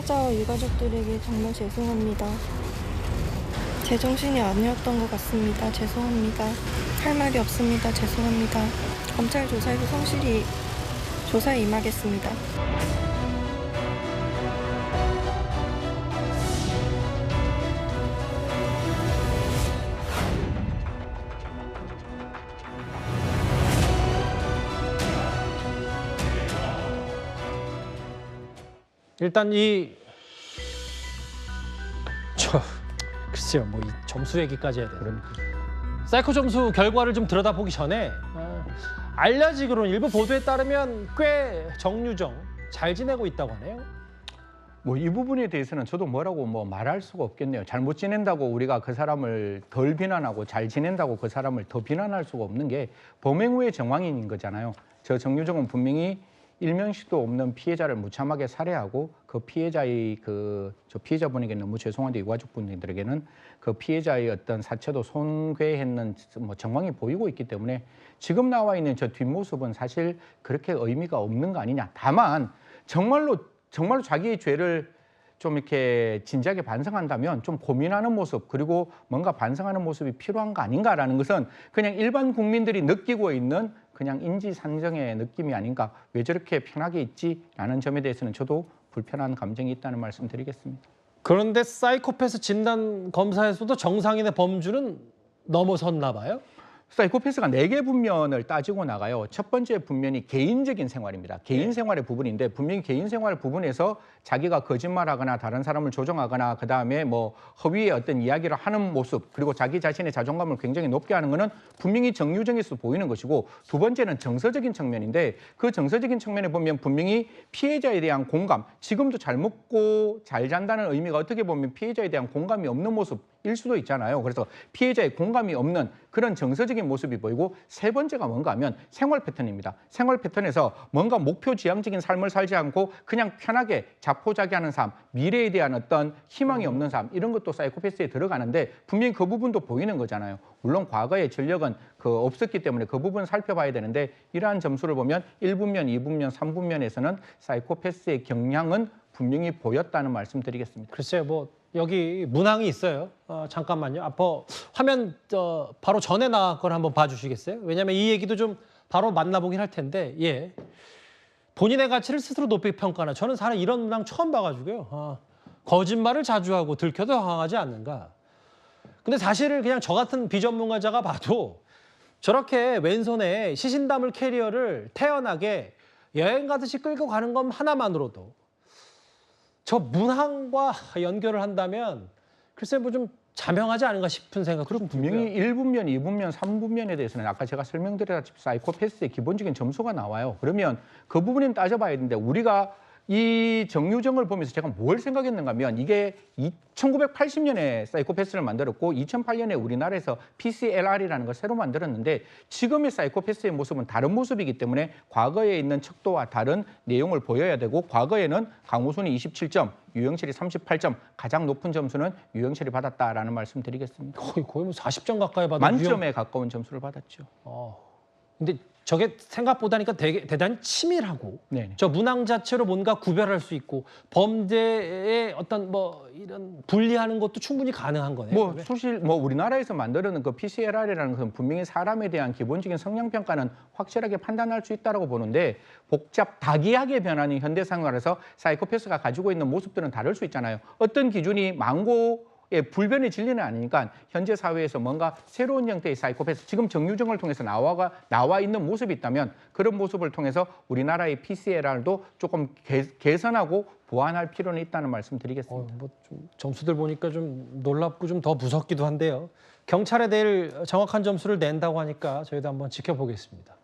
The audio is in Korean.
피해자와 유가족들에게 정말 죄송합니다. 제정신이 아니었던 것 같습니다. 죄송합니다. 할 말이 없습니다. 죄송합니다. 검찰 조사에서 성실히 조사에 임하겠습니다. 일단 글쎄요, 뭐 이 점수 얘기까지 해야 되나? 사이코 점수 결과를 좀 들여다보기 전에 알려지기로는 일부 보도에 따르면 꽤 정유정 잘 지내고 있다고 하네요. 뭐 이 부분에 대해서는 저도 뭐라고 말할 수가 없겠네요. 잘못 지낸다고 우리가 그 사람을 덜 비난하고 잘 지낸다고 그 사람을 더 비난할 수가 없는 게 범행 후의 정황인 거잖아요. 저 정유정은 분명히 일면식도 없는 피해자를 무참하게 살해하고 그 피해자의 저 피해자분에게 너무 죄송한데 유가족분들에게는 그 피해자의 어떤 사체도 손괴했는 정황이 보이고 있기 때문에 지금 나와 있는 저 뒷모습은 사실 그렇게 의미가 없는 거 아니냐. 다만 정말로 자기의 죄를 좀 이렇게 진지하게 반성한다면 좀 고민하는 모습 그리고 뭔가 반성하는 모습이 필요한 거 아닌가라는 것은 그냥 일반 국민들이 느끼고 있는 그냥 인지상정의 느낌이 아닌가. 왜 저렇게 편하게 있지라는 점에 대해서는 저도 불편한 감정이 있다는 말씀 드리겠습니다. 그런데 사이코패스 진단 검사에서도 정상인의 범주는 넘어섰나 봐요? 사이코패스가 4개 분면을 따지고 나가요. 첫 번째 분면이 개인적인 생활입니다. 개인 생활의 부분인데 분명히 개인 생활 부분에서 자기가 거짓말하거나 다른 사람을 조종하거나 그다음에 허위의 어떤 이야기를 하는 모습 그리고 자기 자신의 자존감을 굉장히 높게 하는 거는 분명히 정유정에서 보이는 것이고 두 번째는 정서적인 측면인데 그 정서적인 측면에 보면 분명히 피해자에 대한 공감 지금도 잘 먹고 잘 잔다는 의미가 어떻게 보면 피해자에 대한 공감이 없는 모습일 수도 있잖아요. 그래서 피해자의 공감이 없는 그런 정서적인 모습이 보이고 세 번째가 뭔가 하면 생활 패턴입니다. 생활 패턴에서 뭔가 목표 지향적인 삶을 살지 않고 그냥 편하게 자포자기하는 삶, 미래에 대한 어떤 희망이 없는 삶 이런 것도 사이코패스에 들어가는데 분명히 그 부분도 보이는 거잖아요. 물론 과거의 전력은 없었기 때문에 그 부분 살펴봐야 되는데 이러한 점수를 보면 1분면, 2분면, 3분면에서는 사이코패스의 경향은 분명히 보였다는 말씀 드리겠습니다. 글쎄요, 여기 문항이 있어요. 잠깐만요. 앞으로 화면 바로 전에 나간 걸 한번 봐주시겠어요? 왜냐하면 이 얘기도 좀 바로 만나보긴 할 텐데, 예. 본인의 가치를 스스로 높이 평가하나. 저는 사실 이런 문항 처음 봐가지고요. 거짓말을 자주 하고 들켜도 당하지 않는가. 근데 사실을 그냥 저 같은 비전문가자가 봐도 저렇게 왼손에 시신 담을 캐리어를 태연하게 여행 가듯이 끌고 가는 것 하나만으로도 저 문항과 연결을 한다면 글쎄 좀 자명하지 않은가 싶은 생각도 좀 들고요. 분명히 1분면, 2분면, 3분면에 대해서는 아까 제가 설명드렸다시피 사이코패스의 기본적인 점수가 나와요. 그러면 그 부분은 따져봐야 되는데 우리가 이 정유정을 보면서 제가 뭘 생각했는가 하면 이게 1980년에 사이코패스를 만들었고 2008년에 우리나라에서 PCLR이라는 걸 새로 만들었는데 지금의 사이코패스의 모습은 다른 모습이기 때문에 과거에 있는 척도와 다른 내용을 보여야 되고 과거에는 강호순이 27점, 유영철이 38점, 가장 높은 점수는 유영철이 받았다라는 말씀 드리겠습니다. 거의 40점 가까이 받은 만점에 가까운 점수를 받았죠. 근데 저게 생각보다니까 대단히 치밀하고 네네. 저 문항 자체로 뭔가 구별할 수 있고 범죄의 어떤 이런 분리하는 것도 충분히 가능한 거네요. 우리나라에서 만드는 그 PCLR이라는 것은 분명히 사람에 대한 기본적인 성향 평가는 확실하게 판단할 수 있다고 보는데 다기하게 변하는 현대 생활에서 사이코패스가 가지고 있는 모습들은 다를 수 있잖아요. 어떤 기준이 불변의 진리는 아니니까 현재 사회에서 뭔가 새로운 형태의 사이코패스, 지금 정유정을 통해서 나와 있는 모습이 있다면 그런 모습을 통해서 우리나라의 PCLR도 조금 개선하고 보완할 필요는 있다는 말씀 드리겠습니다. 좀 점수들 보니까 좀 놀랍고 좀 더 무섭기도 한데요. 경찰에 내일 정확한 점수를 낸다고 하니까 저희도 한번 지켜보겠습니다.